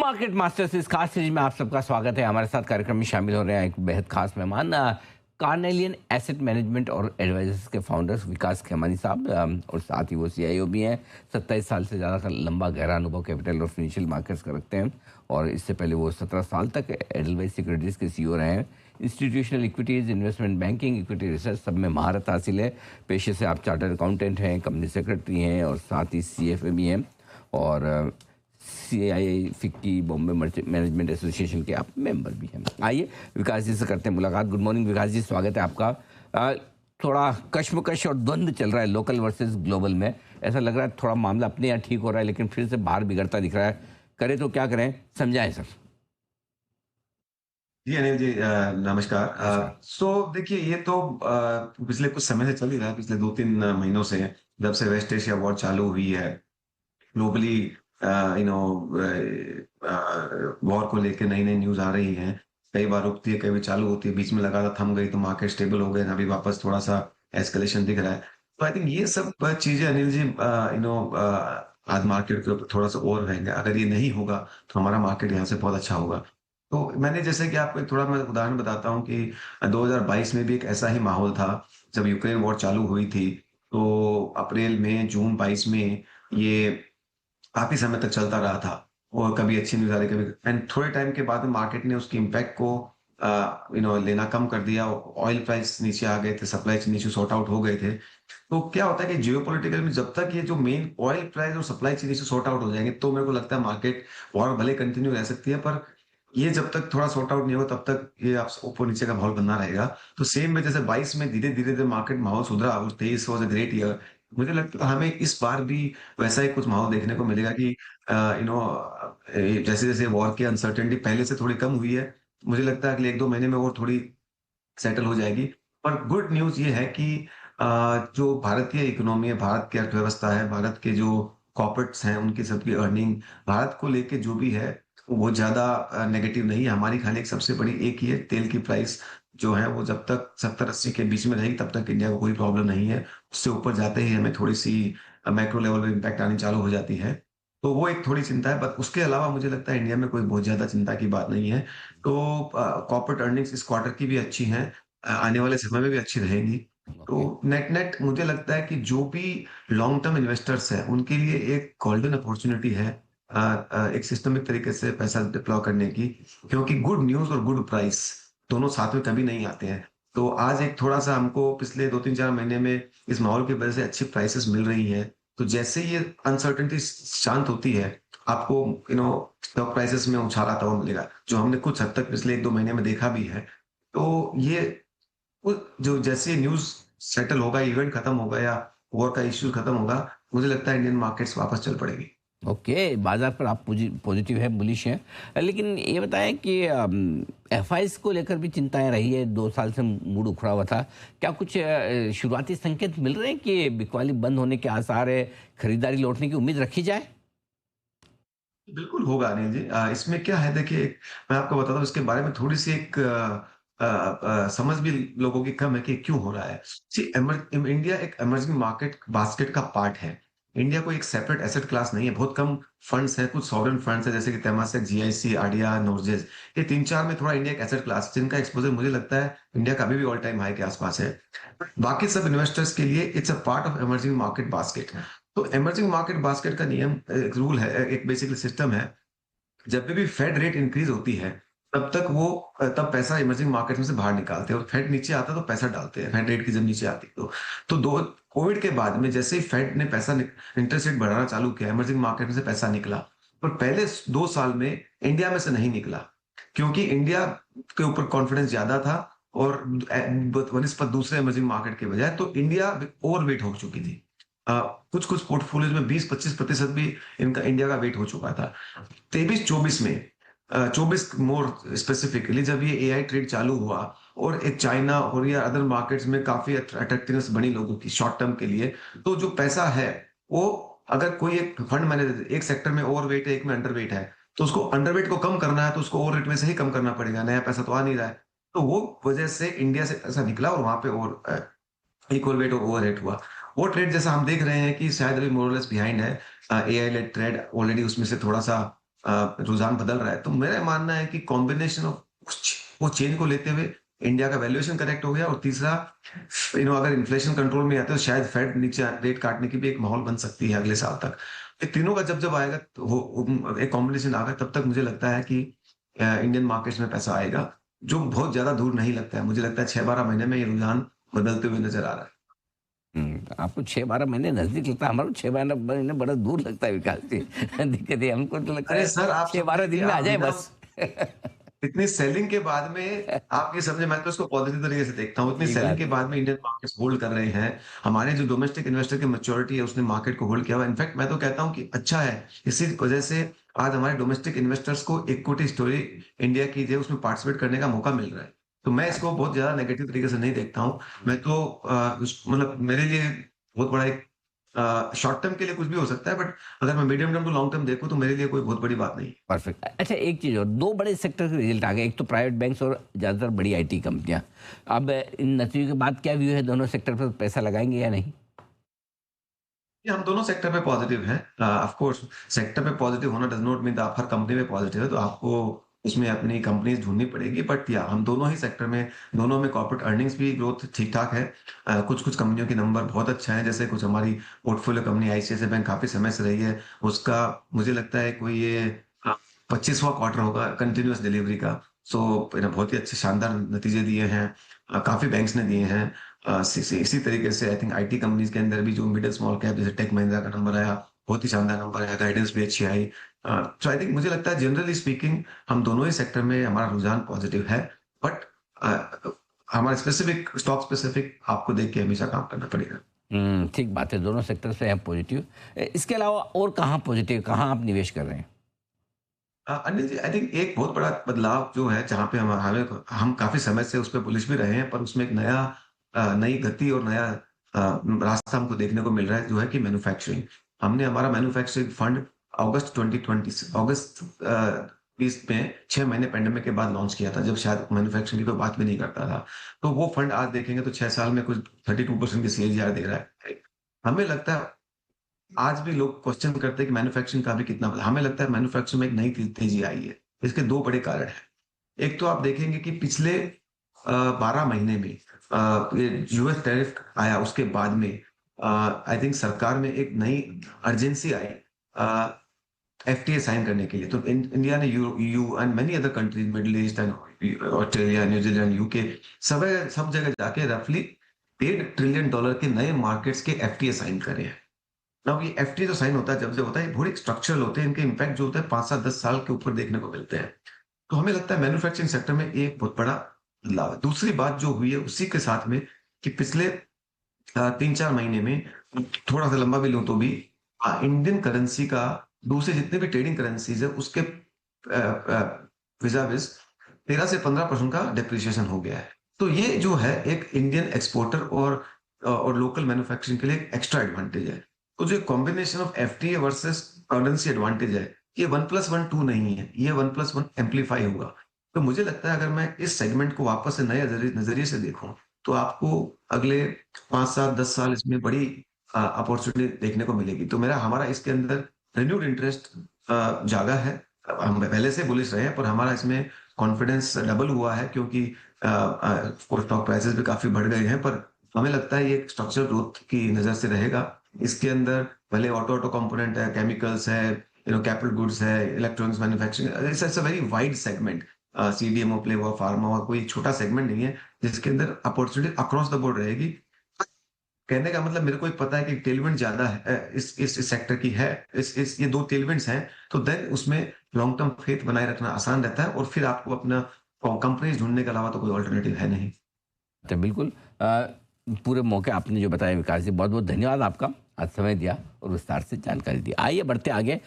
Market masters इस खास series में आप सबका स्वागत है। हमारे साथ कार्यक्रम में शामिल हो रहे हैं एक बेहद खास मेहमान, कार्नेलियन एसेट मैनेजमेंट और एडवाइजर्स के फाउंडर्स विकास खेमानी साहब, और साथ ही वो सीआईओ भी हैं। 27 साल से ज़्यादा का लंबा गहरा अनुभव कैपिटल और फाइनेंशियल मार्केट्स का रखते हैं, और इससे पहले वो 17 साल तक एडलवाइस सिक्योरिटीज़ के सीईओ रहे हैं। Institutional equities, investment banking, equity research सब में महारत हासिल है। पेशे से आप चार्टर्ड अकाउंटेंट हैं, कंपनी सेक्रेटरी हैं और साथ ही सीएफए भी हैं, और CII FICCI Bombay management association के आप मेंबर भी हैं। आइए विकास जी से करते हैं मुलाकात। गुड मॉर्निंग विकास जी, स्वागत है आपका। थोड़ा कश्मकश और द्वंद्व चल रहा है लोकल वर्सेस ग्लोबल में। ऐसा लग रहा है थोड़ा मामला अपने यहाँ ठीक हो रहा है, लेकिन फिर से बाहर बिगड़ता दिख रहा है। करें तो क्या करें, समझाएं सर। जी अनिल जी, नमस्कार। देखिए, ये तो पिछले कुछ समय से चल ही रहा है, पिछले 2-3 महीनों से, जब से वेस्ट एशिया वॉर चालू हुई है। ग्लोबली वॉर को लेके नई नई न्यूज आ रही हैं। कई बार रुकती है, कई बार चालू होती है, बीच में लगातार थम गई तो मार्केट स्टेबल हो गए, अभी वापस थोड़ा सा एस्केलेशन दिख रहा है। तो आई थिंक ये सब चीजें अनिल जी, आज मार्केट के ऊपर थोड़ा सा और रहेंगे। अगर ये नहीं होगा तो हमारा मार्केट यहाँ से बहुत अच्छा होगा। तो मैंने, जैसे कि आपको एक थोड़ा मैं उदाहरण बताता हूँ कि 2022 में भी एक ऐसा ही माहौल था जब यूक्रेन वॉर चालू हुई थी। तो अप्रैल में, जून 22 में ये काफ़ी समय तक चलता रहा था, और कभी अच्छी न्यूज़ आ रही, कभी, एंड थोड़े टाइम के बाद में मार्केट ने उसके इम्पैक्ट को लेना कम कर दिया। ऑयल प्राइस नीचे आ गए थे, supply chain issue sort out हो गए थे। तो क्या होता है कि जियोपॉलिटिकल में जब तक ये जो मेन ऑयल प्राइस और supply chain issue sort out हो जाएंगे, तो मेरे को लगता है मार्केट वॉर भले कंटिन्यू रह सकती है, पर ये जब तक थोड़ा सॉर्ट आउट नहीं होगा तब तक ये आप ऊपर नीचे का माहौल बना रहेगा। तो सेम में जैसे 22 में धीरे धीरे धीरे मार्केट माहौल सुधरा और 23 वॉज अ ग्रेट ईयर। मुझे लगता है हमें इस बार भी वैसा ही कुछ माहौल देखने को मिलेगा कि जैसे जैसे वॉर की अनसर्टेनिटी पहले से थोड़ी कम हुई है, मुझे लगता है अगले 1-2 महीने में और थोड़ी सेटल हो जाएगी। पर गुड न्यूज़ ये है कि जो भारतीय इकोनॉमी है, भारत की अर्थव्यवस्था है, भारत के जो कॉर्पोरेट्स हैं, उनकी सबकी अर्निंग भारत को लेके जो भी है, वो ज़्यादा नेगेटिव नहीं है। हमारी खाली एक सबसे बड़ी एक ही है, तेल की प्राइस जो है वो जब तक 70-80 के बीच में रहेगी तब तक इंडिया को कोई प्रॉब्लम नहीं है। उससे ऊपर जाते ही हमें थोड़ी-सी मैक्रो लेवल पे इम्पैक्ट आनी चालू हो जाती है। तो वो एक थोड़ी चिंता है, बट उसके अलावा मुझे लगता है इंडिया में कोई बहुत ज़्यादा चिंता की बात नहीं है। तो कॉर्पोरेट अर्निंग्स इस क्वार्टर की भी अच्छी हैं, आने वाले समय में भी अच्छी रहेंगी। ओके। तो नेट-नेट मुझे लगता है कि जो भी लॉन्ग टर्म इन्वेस्टर्स हैं, उनके लिए एक गोल्डन अपॉर्च्युनिटी है एक सिस्टमिक तरीके से पैसा डिप्लॉय करने की, क्योंकि गुड न्यूज़ और गुड प्राइस दोनों साथ में कभी नहीं आते हैं। तो आज एक थोड़ा-सा हमको पिछले 2-3-4 महीने में इस माहौल की वजह से अच्छी प्राइसेज़ मिल रही हैं। तो जैसे ये अनसर्टेनिटी शांत होती है, आपको स्टॉक प्राइसेज़ में उछाल आता हुआ मिलेगा, जो हमने कुछ हद तक पिछले 1-2 महीने में देखा भी है। तो ये वो जो जैसे न्यूज़ सेटल होगा, इवेंट खत्म होगा या वॉर का इश्यू खत्म होगा, मुझे लगता है इंडियन मार्केट्स वापस चल पड़ेगी। ओके, बाजार पर आप पॉजिटिव है, बुलिश हैं। लेकिन ये बताएं कि एफआईएस को लेकर भी चिंताएं रही है। 2 साल से मूड उखड़ा हुआ था। क्या कुछ शुरुआती संकेत मिल रहे हैं कि बिकवाली बंद होने के आसार है, खरीदारी लौटने की उम्मीद रखी जाए? बिल्कुल होगा अनिल जी। इसमें क्या है, देखिए, मैं आपको बताता हूँ इसके बारे में थोड़ी-सी एक समझ भी लोगों की कम है कि क्यों हो रहा है। सी इंडिया एक इमर्जिंग मार्केट बास्केट का पार्ट है। इंडिया कोई एक सेपरेट एसेट क्लास नहीं है। बहुत कम फंड्स हैं, कुछ सॉवरेन फंड्स हैं जैसे कि तेमासेक, जीआईसी, आडिया, नॉर्जेस। ये 3-4 में थोड़ा इंडिया एक एसेट क्लास जिनका एक्सपोज़र मुझे लगता है इंडिया का अभी भी ऑल टाइम हाई के आस-पास है। बाकी सब इन्वेस्टर्स के लिए it's a part of emerging market basket. तो इमर्जिंग मार्केट बास्केट का नियम, एक रूल है, एक बेसिकली सिस्टम है। जब भी फेड रेट इंक्रीज होती है, तब तक वो तब पैसा इमर्जिंग मार्केट में से बाहर निकालते हैं, और फेड नीचे आता है तो पैसा डालते हैं, फेड रेट की जब नीचे आती है तो दो कोविड के बाद में जैसे ही फेड ने इंटरेस्ट रेट बढ़ाना चालू किया, इमर्जिंग मार्केट में से पैसा निकला। पर पहले 2 साल में इंडिया में से नहीं निकला, क्योंकि इंडिया के ऊपर कॉन्फिडेंस ज्यादा था, और वनिस्पत दूसरे इमर्जिंग मार्केट के बजाय तो इंडिया ओवरवेट हो चुकी थी। कुछ कुछ पोर्टफोलियोज में 20-25% भी इनका इंडिया का वेट हो चुका था। 23-24 में 24 मोर स्पेसिफिकली जब ये एआई ट्रेड चालू हुआ, और एक चाइना और या अदर मार्केट्स में काफी अट्रैक्टिवनेस बनी लोगों की शॉर्ट टर्म के लिए, तो जो पैसा है वो, अगर कोई एक फंड मैनेजर एक सेक्टर में ओवरवेट है, एक में अंडरवेट है, तो उसको अंडरवेट को कम करना है तो उसको ओवरवेट में से ही कम करना पड़ेगा, नया पैसा तो आ नहीं रहा है। तो वो वजह से इंडिया से पैसा निकला और वहां पे और इक्वल वेट और ओवर रेट हुआ। वो ट्रेड जैसा हम देख रहे हैं कि शायद अभी मोर और लेस बिहाइंड है। एआई लेड ट्रेड ऑलरेडी उसमें से थोड़ा सा रुझान बदल रहा है। तो मेरा मानना है कि कॉम्बिनेशन ऑफ वो चेन को लेते हुए इंडिया का वैल्यूएशन करेक्ट हो गया और तीसरा अगर इन्फ्लेशन कंट्रोल में आता है तो शायद फेड नीचे रेट काटने की भी एक माहौल बन सकती है अगले साल तक। ये तीनों का जब आएगा तो वो एक कॉम्बिनेशन आएगा, तब तक मुझे लगता है कि इंडियन मार्केट्स में पैसा आएगा, जो बहुत ज़्यादा दूर नहीं लगता है। मुझे लगता है 6-12 महीने में ये रुझान बदलते हुए नज़र आ रहा है। आपको 6-12 महीने नज़दीक लगता है, हमारे को 6-12 महीने बड़ा दूर लगता है विकास जी। दिक्कत ये हमको तो लगता अरे है सर, आप 6-12 समझे कि दिन में आ आप जाए बिना बस। इतनी सेलिंग के बाद में आप ये समझे, मैं तो उसको पॉजिटिव तरीके से देखता हूँ। इतनी ठीक सेलिंग बात के है। बाद में इंडियन मार्केट्स होल्ड कर रहे हैं। हमारे जो डोमेस्टिक इन्वेस्टर की मैच्योरिटी है उसने मार्केट को होल्ड किया हुआ है। इनफैक्ट मैं तो कहता हूँ कि अच्छा है। इसी वजह से आज हमारे डोमेस्टिक इन्वेस्टर्स को इक्विटी स्टोरी इंडिया की जो है उसमें पार्टिसिपेट करने का मौका मिल रहा है। तो मैं इसको बहुत ज्यादा नेगेटिव तरीके से नहीं देखता हूँ। मैं तो मतलब मेरे लिए बहुत बड़ा एक शॉर्ट टर्म के लिए कुछ भी हो सकता है, बट अगर मैं medium term to long term देखूँ तो मेरे लिए कोई बहुत बड़ी बात नहीं है। परफेक्ट। अच्छा, एक चीज़ और, 2 बड़े सेक्टर के रिजल्ट आ गए, एक तो प्राइवेट बैंक्स और ज़्यादातर बड़ी आईटी कंपनियां। अब इन नतीजों के बाद क्या व्यू है, दोनों सेक्टर पर पैसा लगाएंगे या नहीं? ये हम दोनों सेक्टर पे पॉजिटिव हैं। ऑफ कोर्स सेक्टर पे पॉजिटिव होना डज़ नॉट मीन आप हर कंपनी में पॉजिटिव है, तो आपको उसमें अपनी कंपनीज़ ढूँढनी पड़ेगी। बट या हम दोनों ही सेक्टर में, दोनों में कॉर्पोरेट अर्निंग्स भी ग्रोथ ठीक-ठाक है। कुछ-कुछ कंपनियों के नंबर बहुत अच्छा है, जैसे कुछ हमारी पोर्टफोलियो कंपनी आईसीआईसीआई बैंक काफ़ी समय से रही है। उसका मुझे लगता है कोई ये अ, 25वाँ क्वार्टर होगा कंटीन्यूअस डिलीवरी का। सो बहुत ही अच्छे शानदार नतीजे दिए हैं। काफ़ी बैंक्स ने दिए हैं। इसी तरीके से आई थिंक आईटी कंपनीज के अंदर भी जो मिडिल स्मॉल कैप जैसे टेक महिंद्रा का नंबर आया, बहुत ही शानदार नंबर आया, गाइडेंस भी अच्छी आई। सो आई थिंक मुझे लगता है जनरली स्पीकिंग हम दोनों ही सेक्टर में हमारा रुझान पॉजिटिव है। बट हमारा स्पेसिफिक स्टॉक स्पेसिफिक आपको देख के हमेशा काम करना पड़ेगा। ठीक बात है, दोनों सेक्टर से हैं पॉजिटिव। इसके अलावा और कहाँ पॉजिटिव, कहाँ आप निवेश कर रहे हैं? अनिल जी, आई थिंक एक बहुत बड़ा बदलाव जो है जहाँ पे हम काफी समय से उस पे बुलिश भी रहे हैं, पर उसमें एक नई गति और नया रास्ता हमको देखने को मिल रहा है, जो है कि मैन्युफैक्चरिंग। हमने हमारा मैन्युफैक्चरिंग फंड अगस्त 2020 से अगस्त 20 में 6 महीने पैंडेमिक के बाद लॉन्च किया था, जब शायद मैन्युफैक्चरिंग की कोई बात भी नहीं करता था। तो वो फंड आज देखेंगे तो 6 साल में कुछ 32% की सीएजीआर दे रहा है। हमें लगता है आज भी लोग क्वेश्चन करते हैं कि मैन्युफैक्चरिंग का भी कितना हमें लगता है मैन्युफैक्चरिंग में एक नई तेजी आई है। इसके 2 बड़े कारण हैं। एक तो आप देखेंगे कि पिछले 12 महीने में ये यूएस टैरिफ आया उसके बाद में आई थिंक सरकार में एक नई अर्जेंसी आई एफटीए साइन करने के लिए। तो इंडिया ने यूयू and many other countries middle east and Australia, New Zealand, UK सब जगह जाके रफली $1.5 ट्रिलियन के नए मार्केट्स के एफटीए साइन करे हैं। नाउ ये एफटीए जो साइन होता है जब होता है ये थोड़ी स्ट्रक्चरल होते हैं, इनके इम्पैक्ट जो होता है 5 साल 10 साल के ऊपर देखने को मिलते हैं। तो हमें लगता है मैन्युफैक्चरिंग सेक्टर में एक बहुत बड़ा बदलाव है। दूसरी बात जो हुई है उसी के साथ में कि पिछले 3-4 महीने में थोड़ा-सा लंबा भी लूँ तो भी इंडियन करेंसी का दूसरे जितने भी ट्रेडिंग करेंसीज़ है उसके vis-a-vis 13 से 15% का डेप्रिसिएशन हो गया है। तो ये जो है एक इंडियन एक्सपोर्टर और लोकल मैन्युफैक्चरिंग के लिए एक एक्स्ट्रा एडवांटेज है। तो जो combination of FTA versus currency advantage है, ये 1 + 1 2 नहीं है, ये 1 + 1 एम्प्लीफाई होगा। तो मुझे लगता है अगर मैं इस सेगमेंट को वापस से नए नज़रिए से देखूँ, तो आपको अगले 5 साल 10 साल इसमें बड़ी अपॉर्च्युनिटी देखने को मिलेगी। तो हमारा इसके अंदर रिन्यूड इंटरेस्ट जागा है। हम पहले से बुलिश रहे हैं, पर हमारा इसमें कॉन्फिडेंस डबल हुआ है क्योंकि स्टॉक प्राइसेस भी काफ़ी बढ़ गए हैं, पर हमें लगता है ये एक स्ट्रक्चरल ग्रोथ की नज़र से रहेगा। इसके अंदर भले ऑटो कंपोनेंट है, केमिकल्स है, कैपिटल गुड्स है, electronics manufacturing, it's a very wide segment. CDMO play हुआ, फार्मा हुआ, कोई छोटा सेगमेंट नहीं है, जिसके अंदर अपॉर्च्युनिटी अक्रॉस द बोर्ड रहेगी। कहने का मतलब मेरे को एक पता है कि टेलविंड ज़्यादा है इस सेक्टर की है, इस ये 2 टेलविंड्स हैं, तो देन उसमें लॉन्ग टर्म फेथ बनाए रखना आसान रहता है और फिर आपको अपना कंपनीज़ ढूँढने के अलावा तो कोई अल्टरनेटिव है नहीं। तो बिल्कुल, पूरे मौके आपने जो बताया विकास जी, बहुत बहुत धन्यवाद आपका। आज समय दिया और विस्तार से जानकारी दी। आइए बढ़ते आगे।